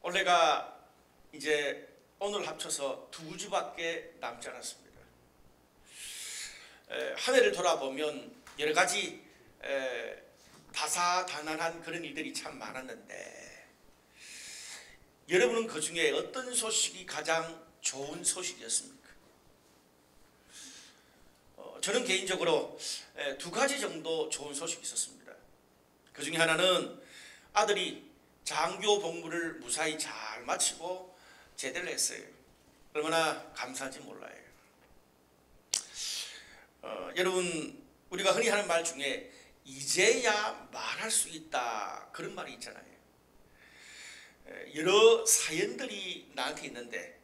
올해가 이제 오늘 합쳐서 2주밖에 남지 않았습니다. 한 해를 돌아보면 여러 가지 다사다난한 그런 일들이 참 많았는데, 여러분은 그 중에 어떤 소식이 가장 좋은 소식이었습니까? 저는 개인적으로 2가지 정도 좋은 소식이 있었습니다. 그 중에 하나는 아들이 장교 복무를 무사히 잘 마치고 제대를 했어요. 얼마나 감사한지 몰라요. 여러분, 우리가 흔히 하는 말 중에 이제야 말할 수 있다, 그런 말이 있잖아요. 여러 사연들이 나한테 있는데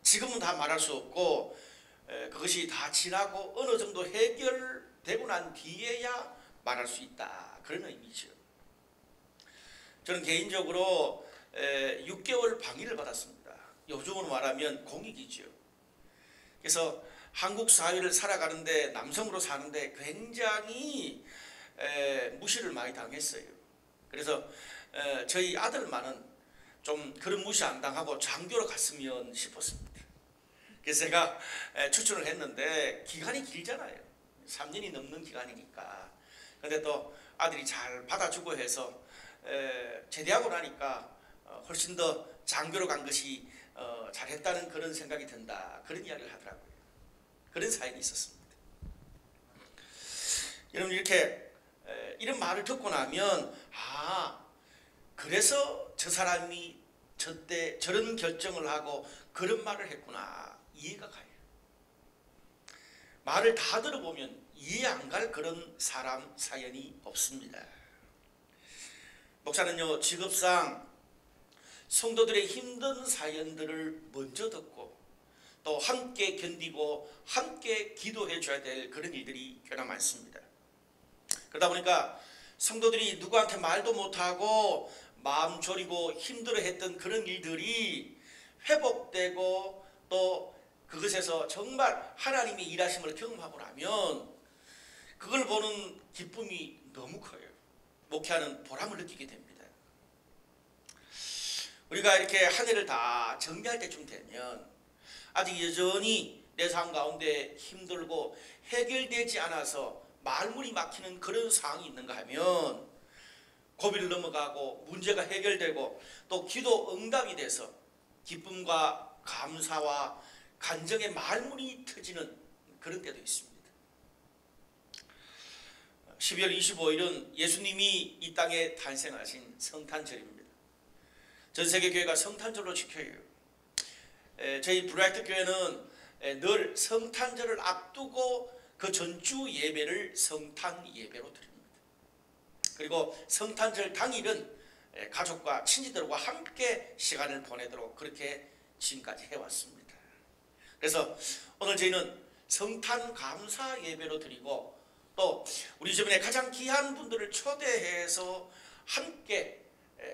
지금은 다 말할 수 없고, 그것이 다 지나고 어느 정도 해결되고 난 뒤에야 말할 수 있다, 그런 의미죠. 저는 개인적으로 6개월 방위를 받았습니다. 요즘으로 말하면 공익이죠. 그래서 한국 사회를 살아가는데, 남성으로 사는데 굉장히 무시를 많이 당했어요. 그래서 저희 아들만은 좀 그런 무시 안 당하고 장교로 갔으면 싶었습니다. 그래서 제가 추천을 했는데 기간이 길잖아요. 3년이 넘는 기간이니까. 근데 또 아들이 잘 받아주고 해서 제대하고 나니까 훨씬 더 장교로 간 것이 잘했다는 그런 생각이 든다, 그런 이야기를 하더라고요. 그런 사연이 있었습니다. 여러분, 이렇게 이런 말을 듣고 나면 그래서 저 사람이 저때 저런 결정을 하고 그런 말을 했구나, 이해가 가요. 말을 다 들어보면 이해 안 갈 그런 사람 사연이 없습니다. 목사는요, 직업상 성도들의 힘든 사연들을 먼저 듣고 또 함께 견디고 함께 기도해 줘야 될 그런 일들이 꽤나 많습니다. 그러다 보니까 성도들이 누구한테 말도 못하고 마음 졸이고 힘들어했던 그런 일들이 회복되고 또 그것에서 정말 하나님의 일하심을 경험하고 나면 그걸 보는 기쁨이 너무 커요. 목회하는 보람을 느끼게 됩니다. 우리가 이렇게 한 해를 다 정리할 때쯤 되면 아직 여전히 내 삶 가운데 힘들고 해결되지 않아서 말문이 막히는 그런 상황이 있는가 하면, 고비를 넘어가고 문제가 해결되고 또 기도 응답이 돼서 기쁨과 감사와 간정의 말문이 터지는 그런 때도 있습니다. 12월 25일은 예수님이 이 땅에 탄생하신 성탄절입니다. 전세계 교회가 성탄절로 지켜요. 저희 브라이트 교회는 늘 성탄절을 앞두고 그 전주 예배를 성탄 예배로 드립니다. 그리고 성탄절 당일은 가족과 친지들과 함께 시간을 보내도록 그렇게 지금까지 해왔습니다. 그래서 오늘 저희는 성탄 감사 예배로 드리고, 또 우리 주변에 가장 귀한 분들을 초대해서 함께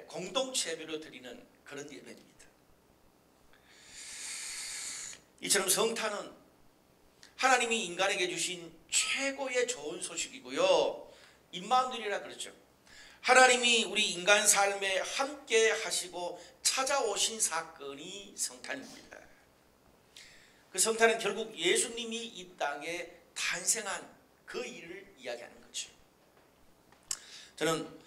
공동체 예배로 드리는 그런 예배입니다. 이처럼 성탄은 하나님이 인간에게 주신 최고의 좋은 소식이고요, 임마누엘이라 그러죠. 하나님이 우리 인간 삶에 함께 하시고 찾아오신 사건이 성탄입니다. 그 성탄은 결국 예수님이 이 땅에 탄생한 그 일을 이야기하는 거죠. 저는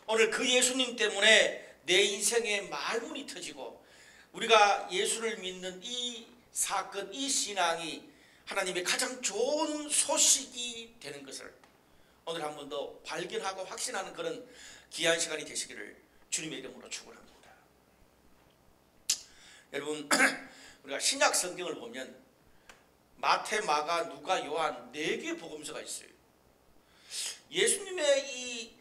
오늘 그 예수님 때문에 내 인생의 말문이 터지고 우리가 예수를 믿는 이 사건, 이 신앙이 하나님의 가장 좋은 소식이 되는 것을 오늘 한 번 더 발견하고 확신하는 그런 귀한 시간이 되시기를 주님의 이름으로 축원합니다. 여러분, 우리가 신약 성경을 보면 마태, 마가, 누가, 요한 4개 복음서가 있어요. 예수님의 이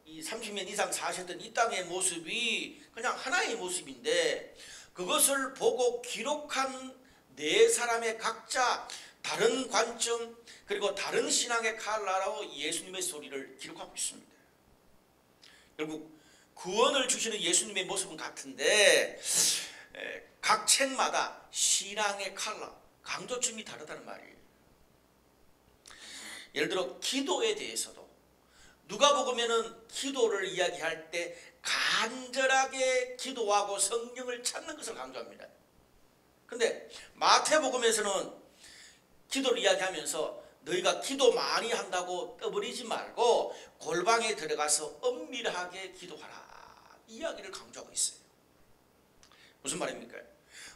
30년 이상 사셨던 이 땅의 모습이 그냥 하나의 모습인데, 그것을 보고 기록한 4사람의 각자 다른 관점 그리고 다른 신앙의 칼라로 예수님의 소리를 기록하고 있습니다. 결국 구원을 주시는 예수님의 모습은 같은데 각 책마다 신앙의 칼라, 강조점이 다르다는 말이에요. 예를 들어 기도에 대해서도 누가복음에는 기도를 이야기할 때 간절하게 기도하고 성령을 찾는 것을 강조합니다. 근데 마태복음에서는 기도를 이야기하면서 너희가 기도 많이 한다고 떠버리지 말고 골방에 들어가서 엄밀하게 기도하라, 이야기를 강조하고 있어요. 무슨 말입니까?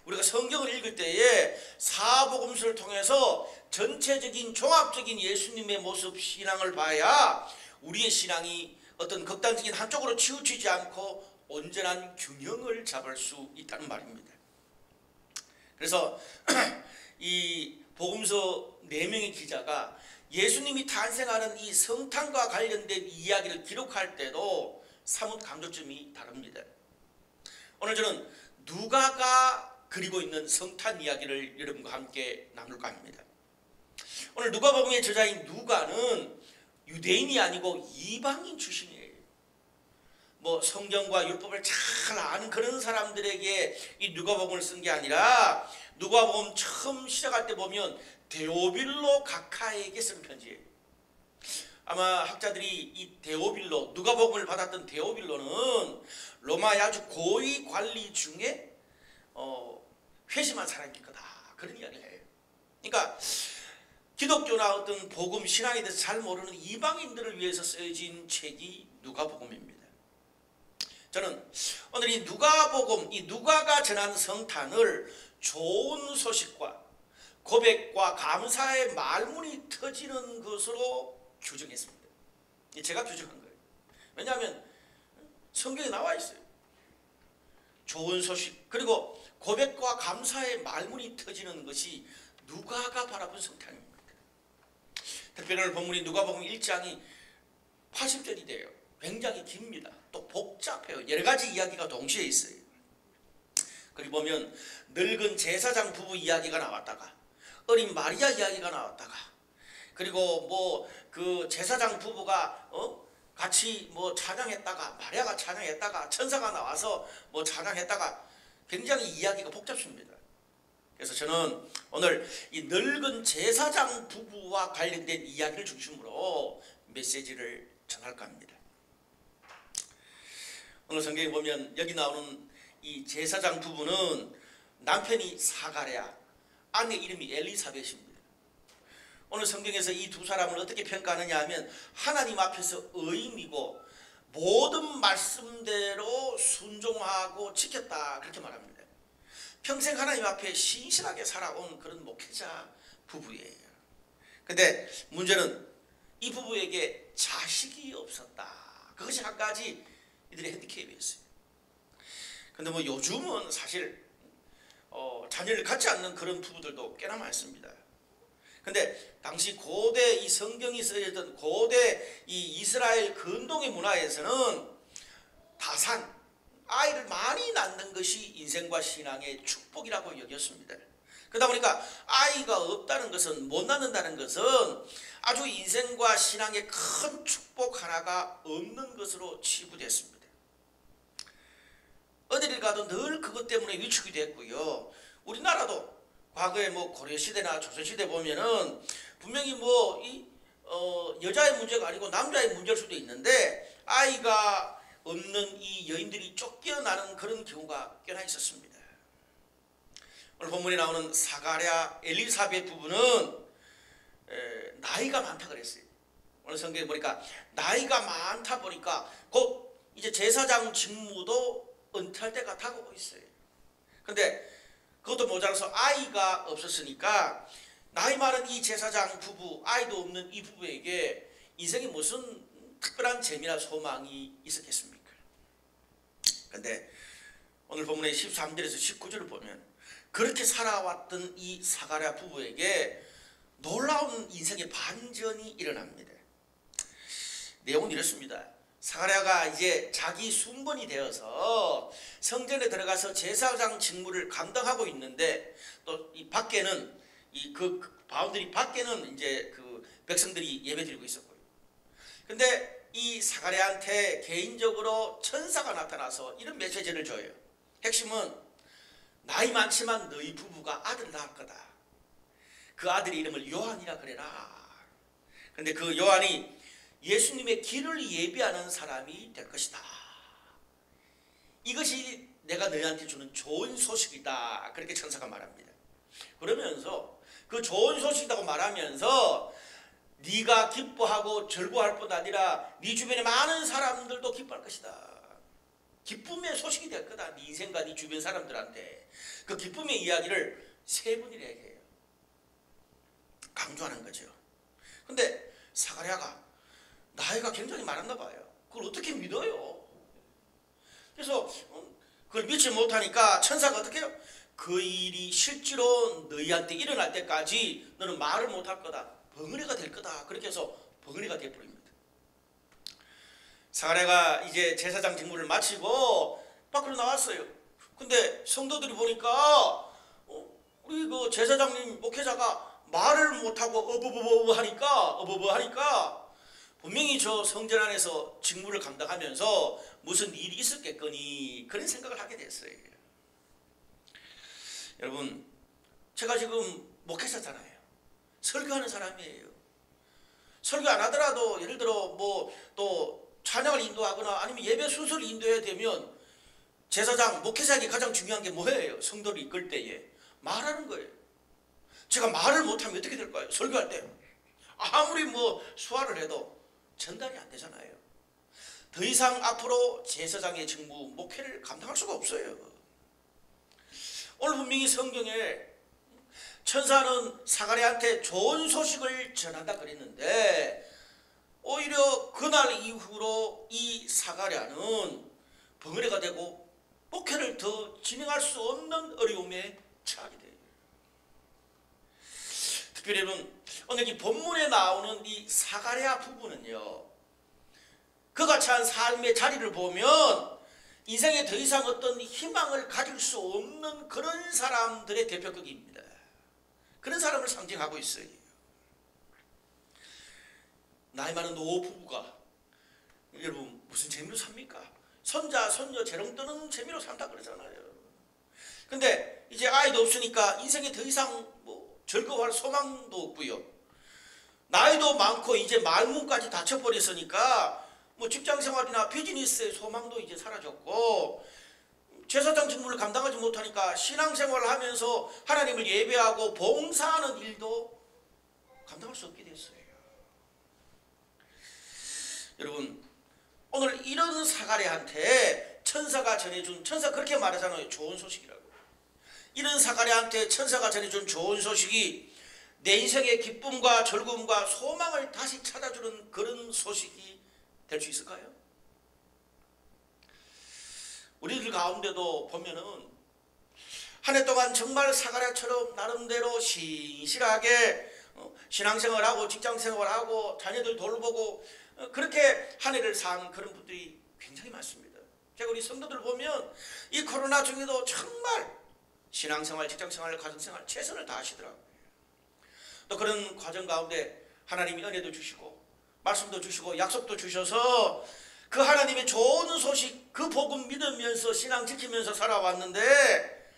우리가 성경을 읽을 때에 사복음서를 통해서 전체적인 종합적인 예수님의 모습 신앙을 봐야 우리의 신앙이 어떤 극단적인 한쪽으로 치우치지 않고 온전한 균형을 잡을 수 있다는 말입니다. 그래서 이 복음서 4명의 기자가 예수님이 탄생하는 이 성탄과 관련된 이야기를 기록할 때도 사뭇 강조점이 다릅니다. 오늘 저는 누가가 그리고 있는 성탄 이야기를 여러분과 함께 나눌까 합니다. 오늘 누가복음의 저자인 누가는 유대인이 아니고 이방인 출신이에요. 뭐 성경과 율법을 잘 아는 그런 사람들에게 이 누가복음을 쓴 게 아니라 누가복음 처음 시작할 때 보면 데오빌로 각하에게 쓴 편지예요. 아마 학자들이 이 데오빌로, 누가복음을 받았던 데오빌로는 로마의 아주 고위 관리 중에 회심한 사람일 거다, 그런 이야기를 해요. 그러니까 기독교나 어떤 복음 신앙에 대해서 잘 모르는 이방인들을 위해서 쓰여진 책이 누가복음입니다. 저는 오늘 이 누가복음, 이 누가가 전한 성탄을 좋은 소식과 고백과 감사의 말문이 터지는 것으로 규정했습니다. 제가 규정한 거예요. 왜냐하면 성경에 나와 있어요. 좋은 소식, 그리고 고백과 감사의 말문이 터지는 것이 누가가 바라본 성탄입니다. 특별히 오늘 본문이 누가복음 1장이 80절이 돼요. 굉장히 깁니다. 또 복잡해요. 여러 가지 이야기가 동시에 있어요. 그리고 보면 늙은 제사장 부부 이야기가 나왔다가 어린 마리아 이야기가 나왔다가 그리고 뭐 그 제사장 부부가 같이 뭐 찬양했다가 마리아가 찬양했다가 천사가 나와서 뭐 찬양했다가 굉장히 이야기가 복잡습니다. 그래서 저는 오늘 이 늙은 제사장 부부와 관련된 이야기를 중심으로 메시지를 전할까 합니다. 오늘 성경에 보면 여기 나오는 이 제사장 부부는 남편이 사가랴, 아내 이름이 엘리사벳입니다. 오늘 성경에서 이 두 사람을 어떻게 평가하느냐 하면 하나님 앞에서 의인이고 모든 말씀대로 순종하고 지켰다, 그렇게 말합니다. 평생 하나님 앞에 신실하게 살아온 그런 목회자 부부예요. 근데 문제는 이 부부에게 자식이 없었다. 그것이 한 가지 이들의 핸디캡이었어요. 근데 뭐 요즘은 사실 자녀를 갖지 않는 그런 부부들도 꽤나 많습니다. 근데 당시 고대 이 성경이 쓰여졌던 고대 이 이스라엘 근동의 문화에서는 다산, 아이를 많이 낳는 것이 인생과 신앙의 축복이라고 여겼습니다. 그러다 보니까 아이가 없다는 것은, 못 낳는다는 것은 아주 인생과 신앙의 큰 축복 하나가 없는 것으로 치부됐습니다. 어디를 가도 늘 그것 때문에 위축이 됐고요. 우리나라도 과거에 뭐 고려시대나 조선시대 보면은 분명히 뭐 여자의 문제가 아니고 남자의 문제일 수도 있는데 아이가 없는 이 여인들이 쫓겨나는 그런 경우가 꽤나 있었습니다. 오늘 본문에 나오는 사가랴, 엘리사벳 부부는 나이가 많다 그랬어요. 오늘 성경에 보니까 나이가 많다 보니까 곧 이제 제사장 직무도 은퇴할 때가 다가오고 있어요. 근데 그것도 모자라서 아이가 없었으니까 나이 많은 이 제사장 부부, 아이도 없는 이 부부에게 인생에 무슨 특별한 재미나 소망이 있었겠습니까? 근데 오늘 본문의 13절에서 19절을 보면 그렇게 살아왔던 이 사가랴 부부에게 놀라운 인생의 반전이 일어납니다. 내용은 이렇습니다. 사가랴가 이제 자기 순번이 되어서 성전에 들어가서 제사장 직무를 감당하고 있는데 또 이 밖에는 그 바운더리 밖에는 이제 그 백성들이 예배드리고 있었고요. 근데 이 사가랴한테 개인적으로 천사가 나타나서 이런 메시지를 줘요. 핵심은 나이 많지만 너희 부부가 아들 낳을 거다. 그 아들의 이름을 요한이라 그래라. 근데 그 요한이 예수님의 길을 예비하는 사람이 될 것이다. 이것이 내가 너희한테 주는 좋은 소식이다. 그렇게 천사가 말합니다. 그러면서 그 좋은 소식이라고 말하면서 네가 기뻐하고 즐거워할 뿐 아니라 네 주변에 많은 사람들도 기뻐할 것이다. 기쁨의 소식이 될 거다. 네 인생과 네 주변 사람들한테. 그 기쁨의 이야기를 세 번이나 얘기해요. 강조하는 거죠. 근데 사가랴가 나이가 굉장히 많았나 봐요. 그걸 어떻게 믿어요? 그래서 그걸 믿지 못하니까 천사가 어떻게 해요? 그 일이 실제로 너희한테 일어날 때까지 너는 말을 못할 거다. 벙어리가 될 거다. 그렇게 해서 벙어리가 되어버립니다. 사가랴가 이제 제사장 직무를 마치고 밖으로 나왔어요. 근데 성도들이 보니까 우리 그 제사장님 목회자가 말을 못하고 어버버버 하니까 분명히 저 성전 안에서 직무를 감당하면서 무슨 일이 있었겠거니 그런 생각을 하게 됐어요. 여러분, 제가 지금 목회자잖아요. 설교하는 사람이에요. 설교 안 하더라도 예를 들어 뭐 또 찬양을 인도하거나 아니면 예배 순서를 인도해야 되면 제사장, 목회자에게 가장 중요한 게 뭐예요? 성도를 이끌 때에 말하는 거예요. 제가 말을 못하면 어떻게 될까요? 설교할 때 아무리 뭐 수화를 해도 전달이 안 되잖아요. 더 이상 앞으로 제사장의 직무, 목회를 감당할 수가 없어요. 오늘 분명히 성경에 천사는 사가랴한테 좋은 소식을 전한다 그랬는데 오히려 그날 이후로 이 사가랴는 벙어리가 되고 목회를 더 진행할 수 없는 어려움에 처하게 돼요. 특별히 오늘 이 본문에 나오는 이 사가랴 부부는요, 그가 처한 삶의 자리를 보면 인생에 더 이상 어떤 희망을 가질 수 없는 그런 사람들의 대표격입니다. 그런 사람을 상징하고 있어요. 나이 많은 노 부부가 여러분 무슨 재미로 삽니까? 손자, 손녀 재롱 떠는 재미로 산다 그러잖아요. 근데 이제 아이도 없으니까 인생에 더 이상 뭐 즐거워할 소망도 없고요. 나이도 많고 이제 말문까지 닫혀버렸으니까 뭐 직장생활이나 비즈니스의 소망도 이제 사라졌고 제사장 직무를 감당하지 못하니까 신앙생활을 하면서 하나님을 예배하고 봉사하는 일도 감당할 수 없게 됐어요. 여러분, 오늘 이런 사가랴한테 천사가 전해준, 천사 그렇게 말하잖아요. 좋은 소식이라고. 이런 사가랴한테 천사가 전해준 좋은 소식이 내 인생의 기쁨과 즐거움과 소망을 다시 찾아주는 그런 소식이 될 수 있을까요? 우리들 가운데도 보면은 한 해 동안 정말 사가랴처럼 나름대로 신실하게 신앙생활하고 직장생활하고 자녀들 돌보고 그렇게 한 해를 산 그런 분들이 굉장히 많습니다. 제가 우리 성도들 보면 이 코로나 중에도 정말 신앙생활, 직장생활, 가정생활 최선을 다하시더라고요. 또 그런 과정 가운데 하나님이 은혜도 주시고 말씀도 주시고 약속도 주셔서 그 하나님의 좋은 소식, 그 복음 믿으면서 신앙 지키면서 살아왔는데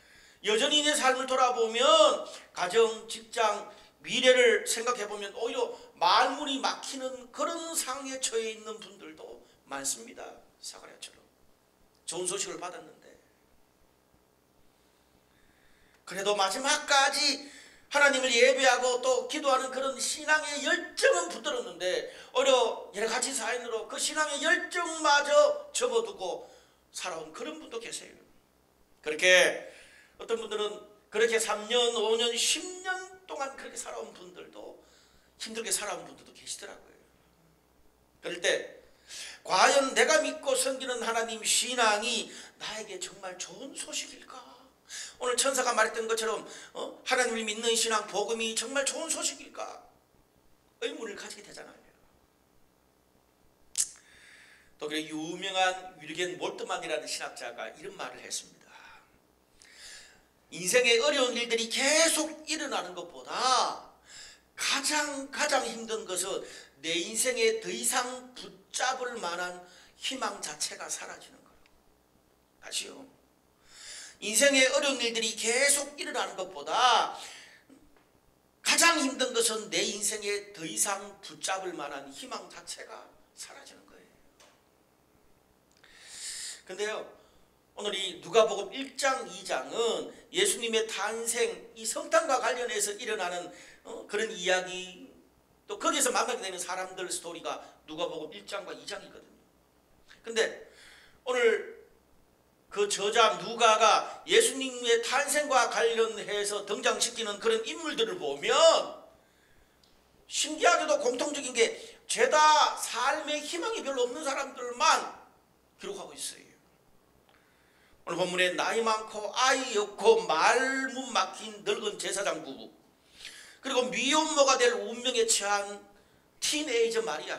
여전히 내 삶을 돌아보면 가정, 직장, 미래를 생각해보면 오히려 말문이 막히는 그런 상황에 처해 있는 분들도 많습니다. 사가랴처럼 좋은 소식을 받았는데 그래도 마지막까지 하나님을 예배하고 또 기도하는 그런 신앙의 열정은 붙들었는데 오히려 여러 가지 사연으로 그 신앙의 열정마저 접어두고 살아온 그런 분도 계세요. 그렇게 어떤 분들은 그렇게 3년, 5년, 10년 동안 그렇게 살아온 분들도 힘들게 살아온 분들도 계시더라고요. 그럴 때 과연 내가 믿고 섬기는 하나님 신앙이 나에게 정말 좋은 소식일까? 오늘 천사가 말했던 것처럼 하나님을 믿는 신앙, 복음이 정말 좋은 소식일까? 의문을 가지게 되잖아요. 또 그래 유명한 위르겐 몰트만이라는 신학자가 이런 말을 했습니다. 인생의 어려운 일들이 계속 일어나는 것보다 가장 힘든 것은 내 인생에 더 이상 붙잡을 만한 희망 자체가 사라지는 거예요. 다시요. 인생의 어려운 일들이 계속 일어나는 것보다 가장 힘든 것은 내 인생에 더 이상 붙잡을 만한 희망 자체가 사라지는 거예요. 근데요, 오늘 이 누가복음 1장 2장은 예수님의 탄생, 이 성탄과 관련해서 일어나는 그런 이야기, 또 거기서 만나게 되는 사람들 스토리가 누가복음 1장과 2장이거든요. 근데 오늘 그 저자 누가가 예수님의 탄생과 관련해서 등장시키는 그런 인물들을 보면 신기하게도 공통적인 게 죄다 삶의 희망이 별로 없는 사람들만 기록하고 있어요. 오늘 본문에 나이 많고 아이 없고 말문 막힌 늙은 제사장 부부, 그리고 미혼모가 될 운명에 처한 티네이저 마리아,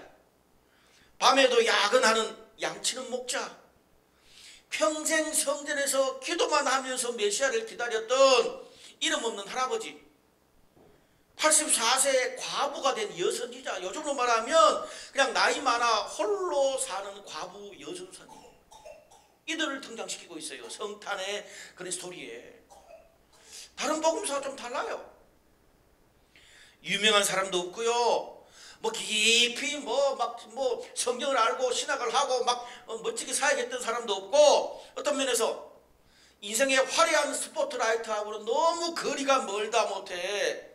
밤에도 야근하는 양치는 목자, 평생 성전에서 기도만 하면서 메시아를 기다렸던 이름 없는 할아버지, 84세 과부가 된 여선지자, 요즘으로 말하면 그냥 나이 많아 홀로 사는 과부 여선사님, 이들을 등장시키고 있어요. 성탄의 그런 스토리에. 다른 복음서와 좀 달라요. 유명한 사람도 없고요. 뭐 깊이 성경을 알고 신학을 하고 막 멋지게 살아겠던 사람도 없고, 어떤 면에서 인생의 화려한 스포트라이트하고는 너무 거리가 멀다 못해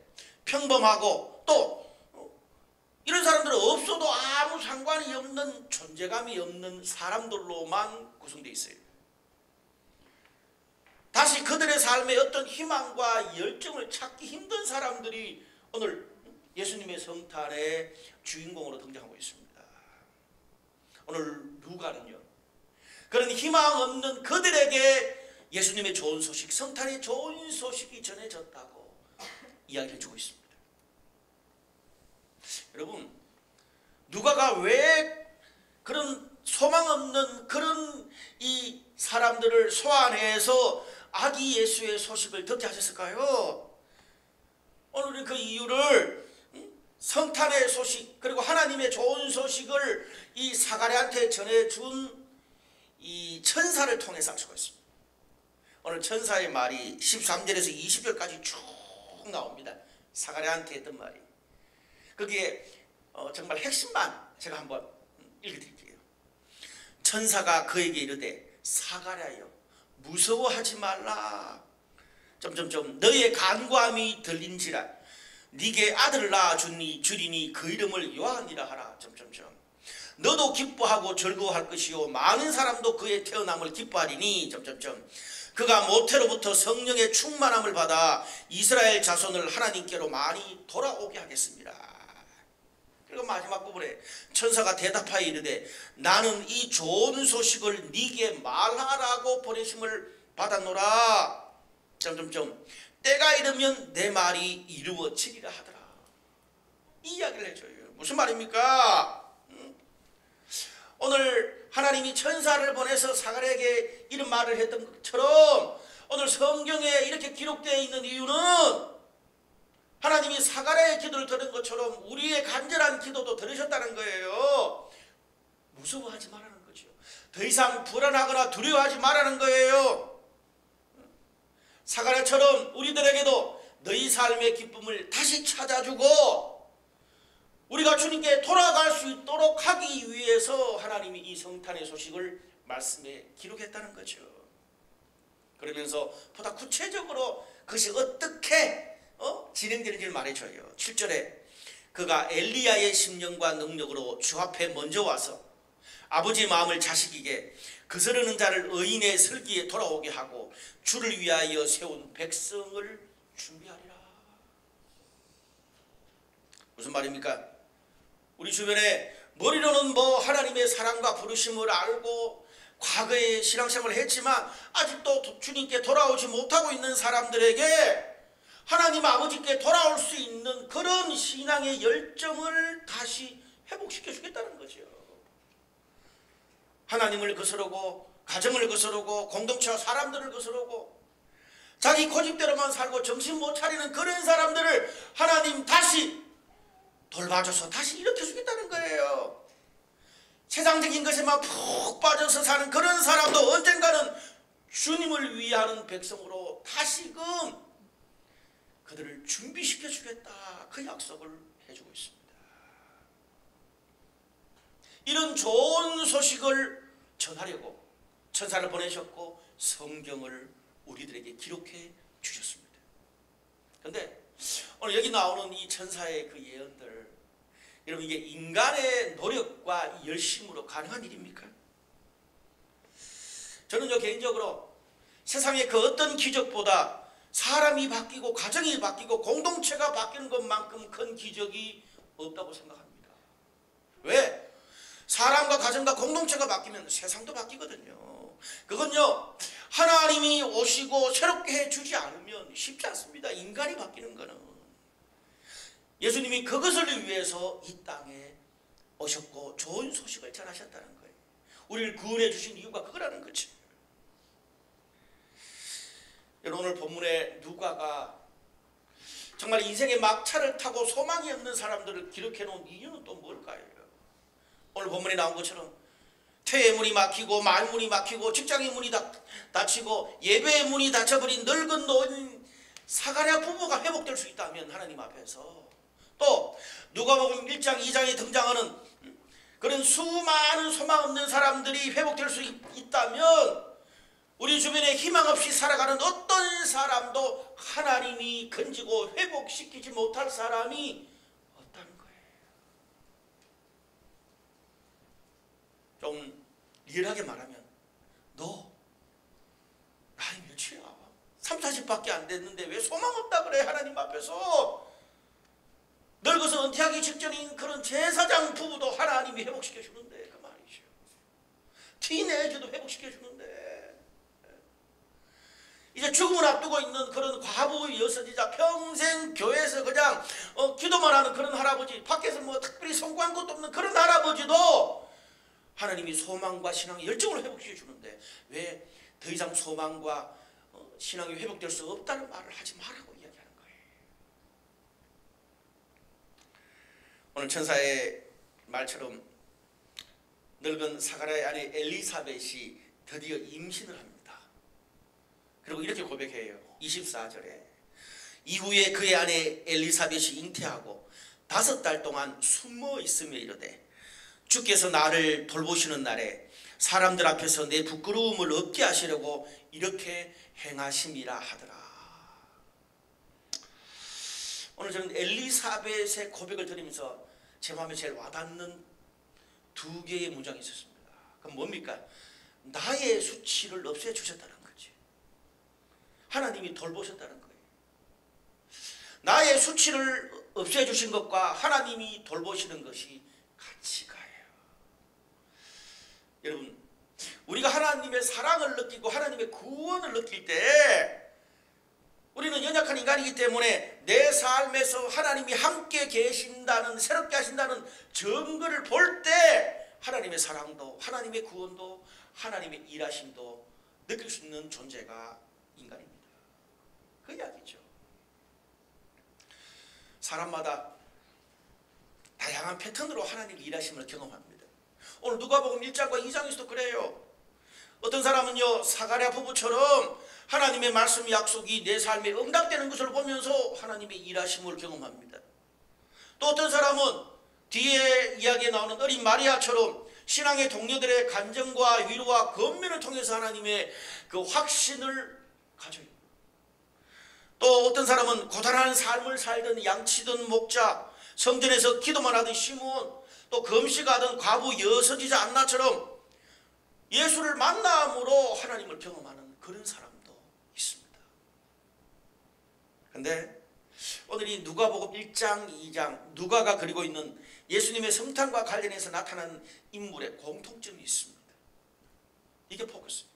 평범하고, 또 이런 사람들은 없어도 아무 상관이 없는, 존재감이 없는 사람들로만 구성되어 있어요. 다시 그들의 삶에 어떤 희망과 열정을 찾기 힘든 사람들이 오늘 예수님의 성탄의 주인공으로 등장하고 있습니다. 오늘 누가는요, 그런 희망 없는 그들에게 예수님의 좋은 소식, 성탄의 좋은 소식이 전해졌다고 이야기해 주고 있습니다. 여러분, 누가가 왜 그런 소망 없는 그런 이 사람들을 소환해서 아기 예수의 소식을 듣게 하셨을까요? 오늘은 그 이유를 성탄의 소식, 그리고 하나님의 좋은 소식을 이 사가랴한테 전해준 이 천사를 통해서 알 수가 있습니다. 오늘 천사의 말이 13절에서 20절까지 쭉 나옵니다. 사가랴한테 했던 말이. 거기에 정말 핵심만 제가 한번 읽어드릴게요. 천사가 그에게 이르되 사가랴여 무서워하지 말라. 너의 간구함이 들린지라. 네게 아들을 낳아 주리니 그 이름을 요한이라 하라. 너도 기뻐하고 즐거워할 것이요 많은 사람도 그의 태어남을 기뻐하리니. 그가 모태로부터 성령의 충만함을 받아 이스라엘 자손을 하나님께로 많이 돌아오게 하겠습니다. 그리고 마지막 부분에 천사가 대답하여 이르되 나는 이 좋은 소식을 네게 말하라고 보내심을 받았노라. 때가 이르면 내 말이 이루어지리라 하더라. 이 이야기를 해줘요. 무슨 말입니까? 오늘 하나님이 천사를 보내서 사가랴에게 이런 말을 했던 것처럼 오늘 성경에 이렇게 기록되어 있는 이유는 하나님이 사가랴의 기도를 들은 것처럼 우리의 간절한 기도도 들으셨다는 거예요. 무서워하지 말라는 거죠. 더 이상 불안하거나 두려워하지 말라는 거예요. 사가랴처럼 우리들에게도 너희 삶의 기쁨을 다시 찾아주고 우리가 주님께 돌아갈 수 있도록 하기 위해서 하나님이 이 성탄의 소식을 말씀에 기록했다는 거죠. 그러면서 보다 구체적으로 그것이 어떻게 진행되는지를 말해줘요. 7절에 그가 엘리야의 심령과 능력으로 주 앞에 먼저 와서 아버지의 마음을 자식에게 거스르는 자를 의인의 설기에 돌아오게 하고 주를 위하여 세운 백성을 준비하리라. 무슨 말입니까? 우리 주변에 머리로는 하나님의 사랑과 부르심을 알고 과거에 신앙생활을 했지만 아직도 주님께 돌아오지 못하고 있는 사람들에게 하나님 아버지께 돌아올 수 있는 그런 신앙의 열정을 다시 회복시켜 주겠다는 거죠. 하나님을 거스르고 가정을 거스르고 공동체와 사람들을 거스르고 자기 고집대로만 살고 정신 못 차리는 그런 사람들을 하나님 다시 돌봐줘서 다시 일으켜주겠다는 거예요. 세상적인 것에만 푹 빠져서 사는 그런 사람도 언젠가는 주님을 위하는 백성으로 다시금 그들을 준비시켜 주겠다. 그 약속을 해주고 있습니다. 이런 좋은 소식을 전하려고 천사를 보내셨고 성경을 우리들에게 기록해 주셨습니다. 그런데 오늘 여기 나오는 이 천사의 그 예언들, 여러분 이게 인간의 노력과 열심으로 가능한 일입니까? 저는 개인적으로 세상의 그 어떤 기적보다 사람이 바뀌고 가정이 바뀌고 공동체가 바뀌는 것만큼 큰 기적이 없다고 생각합니다. 왜? 사람과 가정과 공동체가 바뀌면 세상도 바뀌거든요. 그건요, 하나님이 오시고 새롭게 해주지 않으면 쉽지 않습니다. 인간이 바뀌는 거는. 예수님이 그것을 위해서 이 땅에 오셨고 좋은 소식을 전하셨다는 거예요. 우리를 구원해 주신 이유가 그거라는 거지. 여러분, 오늘 본문에 누가가 정말 인생의 막차를 타고 소망이 없는 사람들을 기록해 놓은 이유는 또 뭘까요? 오늘 본문에 나온 것처럼 퇴의 문이 막히고 말문이 막히고 직장의 문이 닫히고 예배의 문이 닫혀버린 늙은 노인 사가랴 부부가 회복될 수 있다면 하나님 앞에서, 또 누가복음 1장 2장에 등장하는 그런 수많은 소망 없는 사람들이 회복될 수 있다면 우리 주변에 희망 없이 살아가는 어떤 사람도 하나님이 건지고 회복시키지 못할 사람이 없다는 거예요. 좀 리얼하게 말하면, 너 나이 몇이야? 30, 40밖에 안 됐는데 왜 소망 없다 그래? 하나님 앞에서. 늙어서 은퇴하기 직전인 그런 제사장 부부도 하나님이 회복시켜 주는데, 그 말이죠. 티네이저도 회복시켜 주는데, 이제 죽음을 앞두고 있는 그런 과부 여섯이자 평생 교회에서 그냥 기도만 하는 그런 할아버지, 밖에서 뭐 특별히 성공한 것도 없는 그런 할아버지도 하나님이 소망과 신앙의 열정을 회복시켜 주는데 왜 더 이상 소망과 신앙이 회복될 수 없다는 말을 하지 말라고 이야기하는 거예요. 오늘 천사의 말처럼 늙은 사가랴의 아내 엘리사벳이 드디어 임신을 합니다. 그리고 이렇게 고백해요. 24절에 이후에 그의 아내 엘리사벳이 잉태하고 5달 동안 숨어 있으며 이르되 주께서 나를 돌보시는 날에 사람들 앞에서 내 부끄러움을 없게 하시려고 이렇게 행하심이라 하더라. 오늘 저는 엘리사벳의 고백을 들으면서 제 마음에 제일 와닿는 2개의 문장이 있었습니다. 그럼 뭡니까? 나의 수치를 없애주셨다는 거지. 하나님이 돌보셨다는 거예요. 나의 수치를 없애주신 것과 하나님이 돌보시는 것이 같이 가요. 여러분, 우리가 하나님의 사랑을 느끼고 하나님의 구원을 느낄 때 우리는 연약한 인간이기 때문에 내 삶에서 하나님이 함께 계신다는, 새롭게 하신다는 증거를 볼 때 하나님의 사랑도, 하나님의 구원도, 하나님의 일하심도 느낄 수 있는 존재가 인간입니다. 그 이야기죠. 사람마다 다양한 패턴으로 하나님의 일하심을 경험합니다. 오늘 누가복음 1장과 2장에서도 그래요. 어떤 사람은요, 사가랴 부부처럼 하나님의 말씀 약속이 내 삶에 응답되는 것을 보면서 하나님의 일하심을 경험합니다. 또 어떤 사람은 뒤에 이야기에 나오는 어린 마리아처럼 신앙의 동료들의 간증과 위로와 권면을 통해서 하나님의 그 확신을 가져요. 또 어떤 사람은 고단한 삶을 살던 양치던 목자, 성전에서 기도만 하던 시므온, 또 금식하던 과부 여섯이자 안나처럼 예수를 만남으로 하나님을 경험하는 그런 사람도 있습니다. 그런데 오늘 이 누가복음 1장, 2장 누가가 그리고 있는 예수님의 성탄과 관련해서 나타나는 인물의 공통점이 있습니다. 이게 포커스입니다.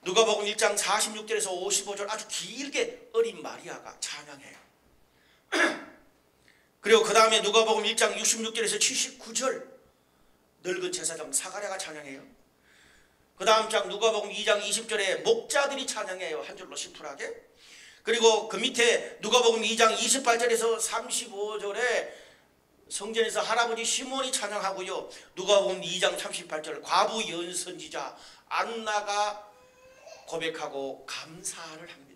누가복음 1장 46절에서 55절 아주 길게 어린 마리아가 찬양해요. 그리고 그 다음에 누가복음 1장 66절에서 79절 늙은 제사장 사가랴가 찬양해요. 그 다음 장 누가복음 2장 20절에 목자들이 찬양해요. 한 줄로 심플하게. 그리고 그 밑에 누가복음 2장 28절에서 35절에 성전에서 할아버지 시몬이 찬양하고요. 누가복음 2장 38절 과부 연선지자 안나가 고백하고 감사를 합니다.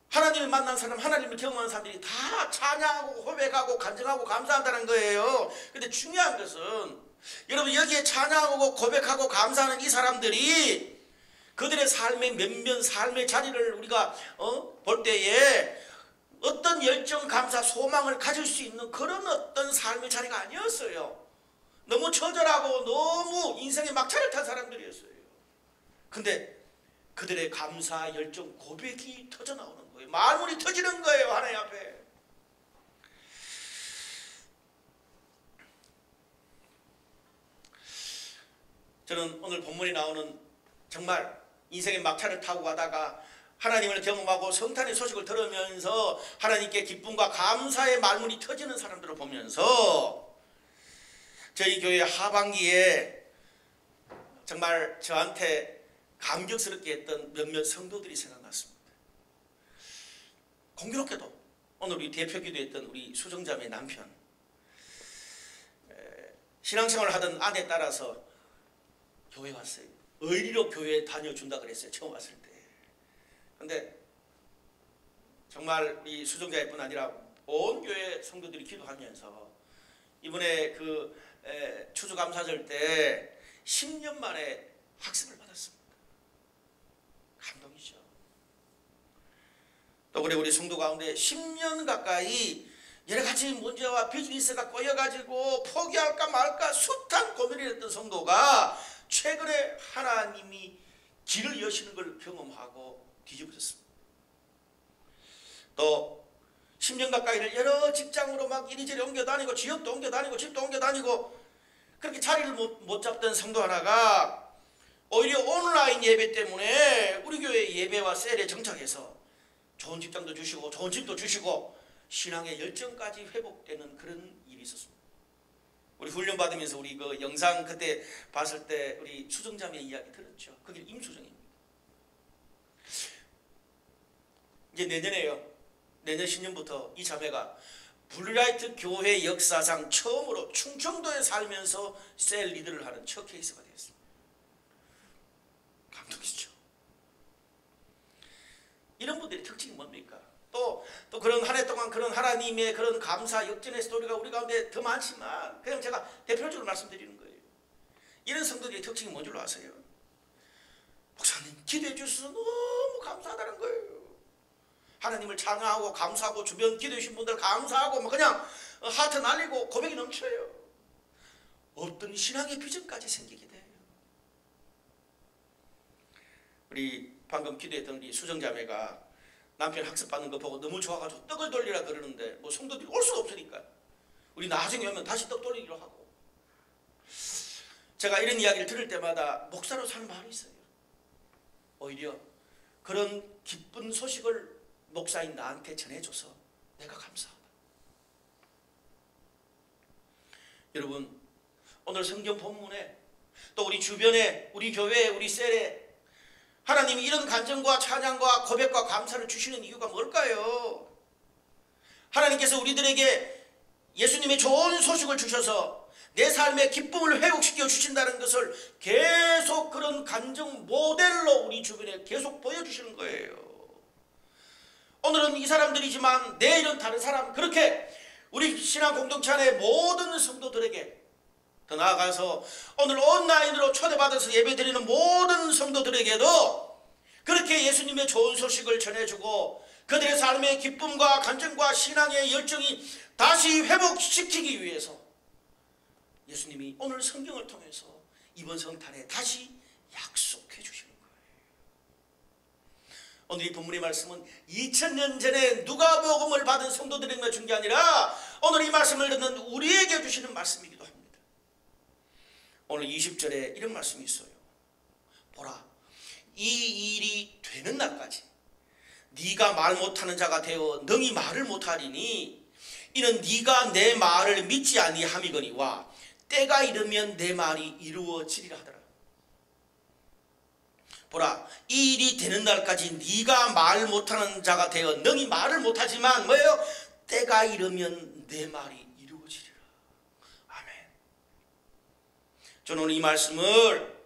하나님을 만난 사람, 하나님을 경험한 사람들이 다 찬양하고 고백하고 간증하고 감사한다는 거예요. 근데 중요한 것은 여러분 여기에 찬양하고 고백하고 감사하는 이 사람들이 그들의 삶의 면면 삶의 자리를 우리가 볼 때에 어떤 열정, 감사, 소망을 가질 수 있는 그런 어떤 삶의 자리가 아니었어요. 너무 처절하고 너무 인생의 막차를 탄 사람들이었어요. 근데 그들의 감사, 열정, 고백이 터져나오는 거예요. 말문이 터지는 거예요. 하나님 앞에. 저는 오늘 본문에 나오는 정말 인생의 막차를 타고 가다가 하나님을 경험하고 성탄의 소식을 들으면서 하나님께 기쁨과 감사의 말문이 터지는 사람들을 보면서 저희 교회 하반기에 정말 저한테 감격스럽게 했던 몇몇 성도들이 생각났습니다. 공교롭게도 오늘 우리 대표 기도했던 우리 수정자매 남편, 신앙생활을 하던 아내 따라서 교회 왔어요. 의리로 교회 다녀준다 그랬어요. 처음 왔을 때. 근데 정말 우리 수정자일 뿐 아니라 온 교회 성도들이 기도하면서 이번에 그 추수감사절 때 10년 만에 학습을 받았습니다. 감동이죠. 또 그래 우리 성도 가운데 10년 가까이 여러 가지 문제와 비즈니스가 꼬여가지고 포기할까 말까 숱한 고민을 했던 성도가 최근에 하나님이 길을 여시는 걸 경험하고 뒤집어졌습니다. 또 10년 가까이를 여러 직장으로 막 이리저리 옮겨 다니고 지역도 옮겨 다니고 집도 옮겨 다니고 그렇게 자리를 못 잡던 성도 하나가 오히려 온라인 예배 때문에 우리 교회 예배와 셀에 정착해서 좋은 직장도 주시고 좋은 집도 주시고 신앙의 열정까지 회복되는 그런 일이 있었습니다. 우리 훈련 받으면서 우리 그 영상 그때 봤을 때 우리 수정자매 이야기 들었죠. 그게 임수정입니다. 이제 내년에요. 내년 신년부터 이 자매가 블루라이트 교회 역사상 처음으로 충청도에 살면서 셀 리더를 하는 첫 케이스가 되었습니다. 감동이죠. 이런 분들의 특징이 뭡니까? 또 그런 한 해 동안 그런 하나님의 그런 감사 역전의 스토리가 우리 가운데 더 많지만 그냥 제가 대표적으로 말씀드리는 거예요. 이런 성도들의 특징이 뭔 줄 아세요? 목사님 기도해 주셔서 너무 감사하다는 거예요. 하나님을 찬양하고 감사하고 주변 기도해 주신 분들 감사하고 뭐 그냥 하트 날리고 고백이 넘쳐요. 어떤 신앙의 비전까지 생기게 돼요. 우리 방금 기도했던 우리 수정자매가 남편 학습받는 거 보고 너무 좋아가지고 떡을 돌리라 그러는데 뭐 성도들이 올 수가 없으니까 우리 나중에 오면 다시 떡 돌리기로 하고. 제가 이런 이야기를 들을 때마다 목사로 사는 마음이 있어요. 오히려 그런 기쁜 소식을 목사인 나한테 전해줘서 내가 감사하다. 여러분 오늘 성경 본문에 또 우리 주변에 우리 교회에 우리 셀에 하나님이 이런 간증과 찬양과 고백과 감사를 주시는 이유가 뭘까요? 하나님께서 우리들에게 예수님의 좋은 소식을 주셔서 내 삶의 기쁨을 회복시켜 주신다는 것을 계속 그런 간증 모델로 우리 주변에 계속 보여주시는 거예요. 오늘은 이 사람들이지만 내일은 다른 사람, 그렇게 우리 신앙 공동체 안에 모든 성도들에게, 더 나아가서 오늘 온라인으로 초대받아서 예배드리는 모든 성도들에게도 그렇게 예수님의 좋은 소식을 전해주고 그들의 삶의 기쁨과 간증과 신앙의 열정이 다시 회복시키기 위해서 예수님이 오늘 성경을 통해서 이번 성탄에 다시 약속해 주시는 거예요. 오늘 이 본문의 말씀은 2000년 전에 누가복음을 받은 성도들에게만 준 게 아니라 오늘 이 말씀을 듣는 우리에게 주시는 말씀이기도 합니다. 오늘 20절에 이런 말씀이 있어요. 보라, 이 일이 되는 날까지 네가 말 못하는 자가 되어 능히 말을 못하리니 이는 네가 내 말을 믿지 아니함이거니와 때가 이르면 내 말이 이루어지리라 하더라. 보라, 이 일이 되는 날까지 네가 말 못하는 자가 되어 능히 말을 못하지만 뭐예요? 때가 이르면 내 말이 이루어지리라. 아멘. 저는 오늘 이 말씀을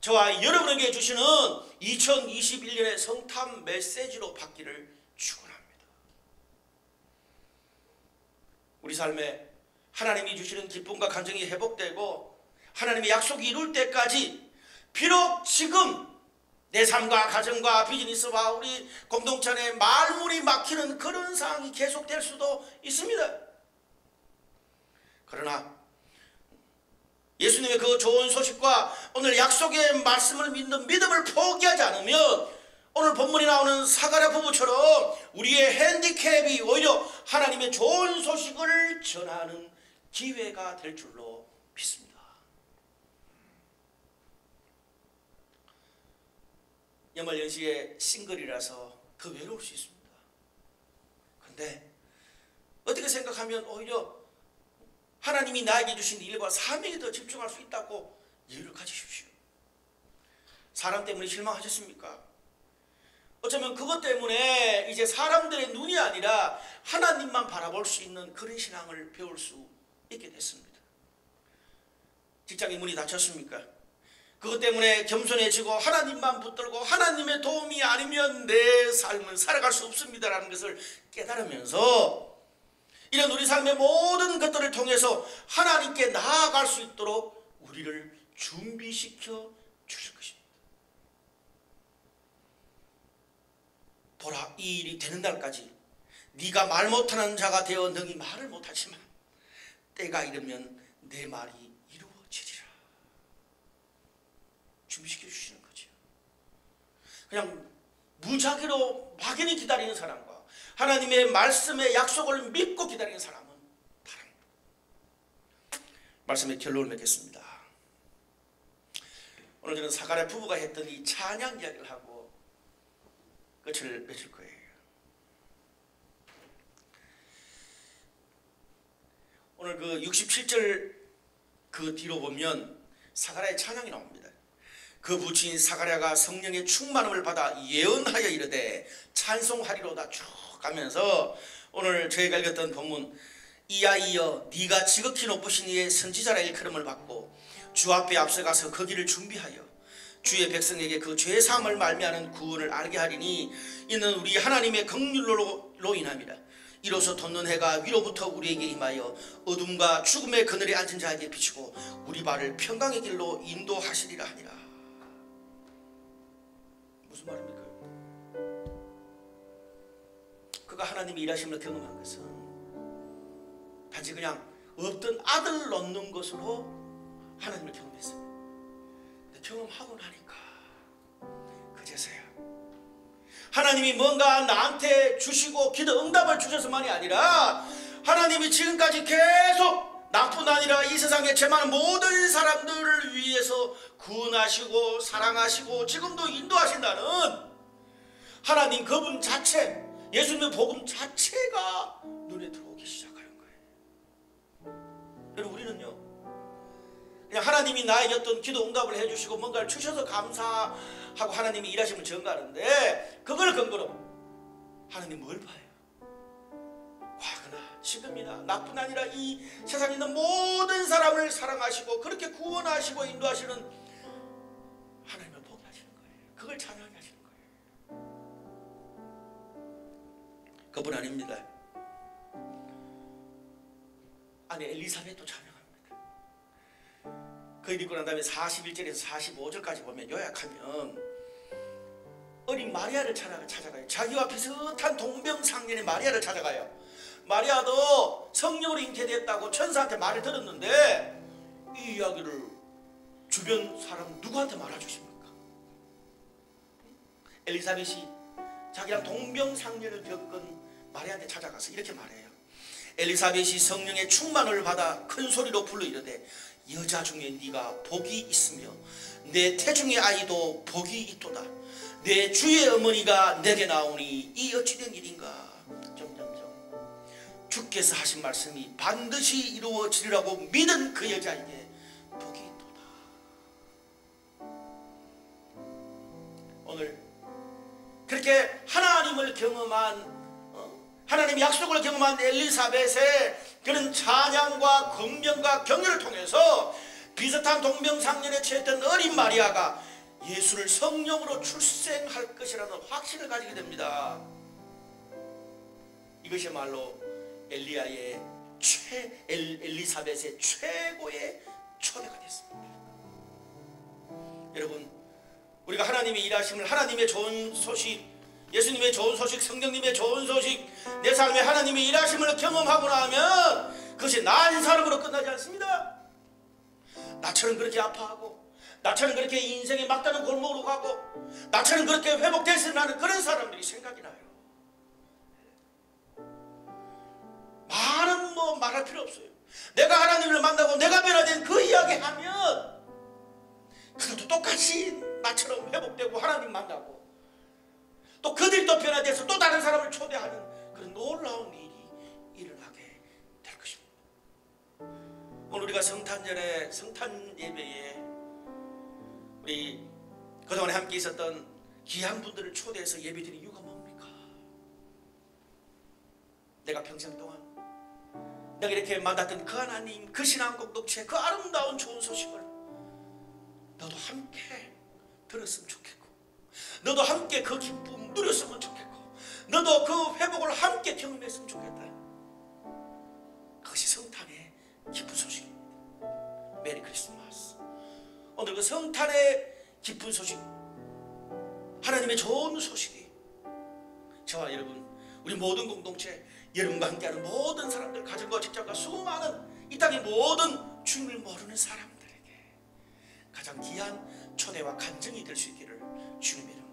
저와 여러분에게 주시는 2021년의 성탄 메시지로 받기를 축원합니다. 우리 삶에 하나님이 주시는 기쁨과 감정이 회복되고 하나님의 약속이 이룰 때까지 비록 지금 내 삶과 가정과 비즈니스와 우리 공동체 안에 말문이 막히는 그런 상황이 계속될 수도 있습니다. 그러나 예수님의 그 좋은 소식과 오늘 약속의 말씀을 믿는 믿음을 포기하지 않으면 오늘 본문에 나오는 사가랴 부부처럼 우리의 핸디캡이 오히려 하나님의 좋은 소식을 전하는 기회가 될 줄로 믿습니다. 연말연시에 싱글이라서 더 외로울 수 있습니다. 그런데 어떻게 생각하면 오히려 하나님이 나에게 주신 일과 사명에 더 집중할 수 있다고 여유를 가지십시오. 사람 때문에 실망하셨습니까? 어쩌면 그것 때문에 이제 사람들의 눈이 아니라 하나님만 바라볼 수 있는 그런 신앙을 배울 수 있게 됐습니다. 직장의 문이 닫혔습니까? 그것 때문에 겸손해지고 하나님만 붙들고 하나님의 도움이 아니면 내 삶은 살아갈 수 없습니다라는 것을 깨달으면서 이런 우리 삶의 모든 것들을 통해서 하나님께 나아갈 수 있도록 우리를 준비시켜 주실 것입니다. 보라, 이 일이 되는 날까지 네가 말 못하는 자가 되어 능히 말을 못하지만 때가 이르면 내 말이 이루어지리라. 준비시켜 주시는 거죠. 그냥 무작위로 막연히 기다리는 사람과 하나님의 말씀의 약속을 믿고 기다리는 사람은 다릅니다. 말씀의 결론을 맺겠습니다. 오늘 저는 사가랴 부부가 했던 이 찬양 이야기를 하고 끝을 맺을 거예요. 오늘 그 67절 그 뒤로 보면 사가랴의 찬양이 나옵니다. 그 부친인 사가랴가 성령의 충만함을 받아 예언하여 이르되 찬송하리로다 쭉 가면서 오늘 저희가 읽었던 본문 이야이여 네가 지극히 높으신 이의 선지자라 일컬음을 받고 주 앞에 앞서가서 그 길을 준비하여 주의 백성에게 그 죄사함을 말미암는 구원을 알게 하리니 이는 우리 하나님의 긍휼로 인함이라. 이로써 돋는 해가 위로부터 우리에게 임하여 어둠과 죽음의 그늘에 앉은 자에게 비추고 우리 발을 평강의 길로 인도하시리라 하니라. 무슨 말입니까? 그가 하나님의 일하심을 경험한 것은 단지 그냥 없던 아들 놓는 것으로 하나님을 경험했어요. 경험하고 나니까 그제서야 하나님이 뭔가 나한테 주시고 기도 응답을 주셔서만이 아니라 하나님이 지금까지 계속 나뿐 아니라 이 세상에 죄 많은 모든 사람들을 위해서 구원하시고 사랑하시고 지금도 인도하신다는 하나님 그분 자체, 예수님의 복음 자체가 눈에 들어오기 시작하는 거예요. 여러분, 우리는요 그냥 하나님이 나에게 어떤 기도 응답을 해주시고 뭔가를 주셔서 감사하고 하나님이 일하심을 전가하는데 그걸 근거로 하나님 뭘 봐요? 과거나 지금이나 나뿐 아니라 이 세상에 있는 모든 사람을 사랑하시고 그렇게 구원하시고 인도하시는 하나님을 보게 하시는 거예요. 그걸 찬양하게 하시는 거예요. 그뿐 아닙니다. 아내 엘리사벳도 찬양합니다. 그 일 있고 난 다음에 41절에서 45절까지 보면 요약하면 어린 마리아를 찾아가요. 자기와 비슷한 동병상련의 마리아를 찾아가요. 마리아도 성령으로 잉태됐다고 천사한테 말을 들었는데 이 이야기를 주변 사람 누구한테 말해주십니까? 엘리사벳이 자기랑 동병상련을 겪은 마리아한테 찾아가서 이렇게 말해요. 엘리사벳이 성령의 충만을 받아 큰 소리로 불러 이르되 여자 중에 네가 복이 있으며 내 태중의 아이도 복이 있도다. 내 주의 어머니가 내게 나오니 이 어찌된 일인가. 주께서 하신 말씀이 반드시 이루어지리라고 믿은 그 여자에게 복이 있도다. 오늘 그렇게 하나님을 경험한 하나님의 약속을 경험한 엘리사벳의 그런 찬양과 권면과 격려를 통해서 비슷한 동병상련에 처했던 어린 마리아가 예수를 성령으로 출생할 것이라는 확신을 가지게 됩니다. 이것이야말로 엘리야의 엘리사벳의 최고의 초대가 됐습니다. 여러분, 우리가 하나님의 일하심을, 하나님의 좋은 소식, 예수님의 좋은 소식, 성령님의 좋은 소식, 내 삶에 하나님의 일하심을 경험하고 나면 그것이 난 사람으로 끝나지 않습니다. 나처럼 그렇게 아파하고, 나처럼 그렇게 인생의 막다른 골목으로 가고, 나처럼 그렇게 회복됐으면 하는 그런 사람들이 생각이 나요. 말은 뭐 말할 필요 없어요. 내가 하나님을 만나고 내가 변화된 그 이야기 하면 그들도 똑같이 나처럼 회복되고 하나님 만나고, 또 그들이 또 변화돼서 또 다른 사람을 초대하는 그런 놀라운 일이 일어나게 될 것입니다. 오늘 우리가 성탄절에, 성탄 예배에 우리 그동안에 함께 있었던 귀한 분들을 초대해서 예배드리는 이유가 뭡니까? 내가 평생 동안 내가 이렇게 만났던 그 하나님, 그 신앙 공동체, 그 아름다운 좋은 소식을 너도 함께 들었으면 좋겠고, 너도 함께 그 기쁨 누렸으면 좋겠고, 너도 그 회복을 함께 경험했으면 좋겠다. 그것이 성탄의 기쁜 소식입니다. 메리 크리스마스. 오늘 그 성탄의 기쁜 소식, 하나님의 좋은 소식이 저와 여러분, 우리 모든 공동체, 여러분과 함께하는 모든 사람들, 가정과 직장과 수많은 이 땅의 모든 주님을 모르는 사람들에게 가장 귀한 초대와 간증이 될 수 있기를 주님의 이름으로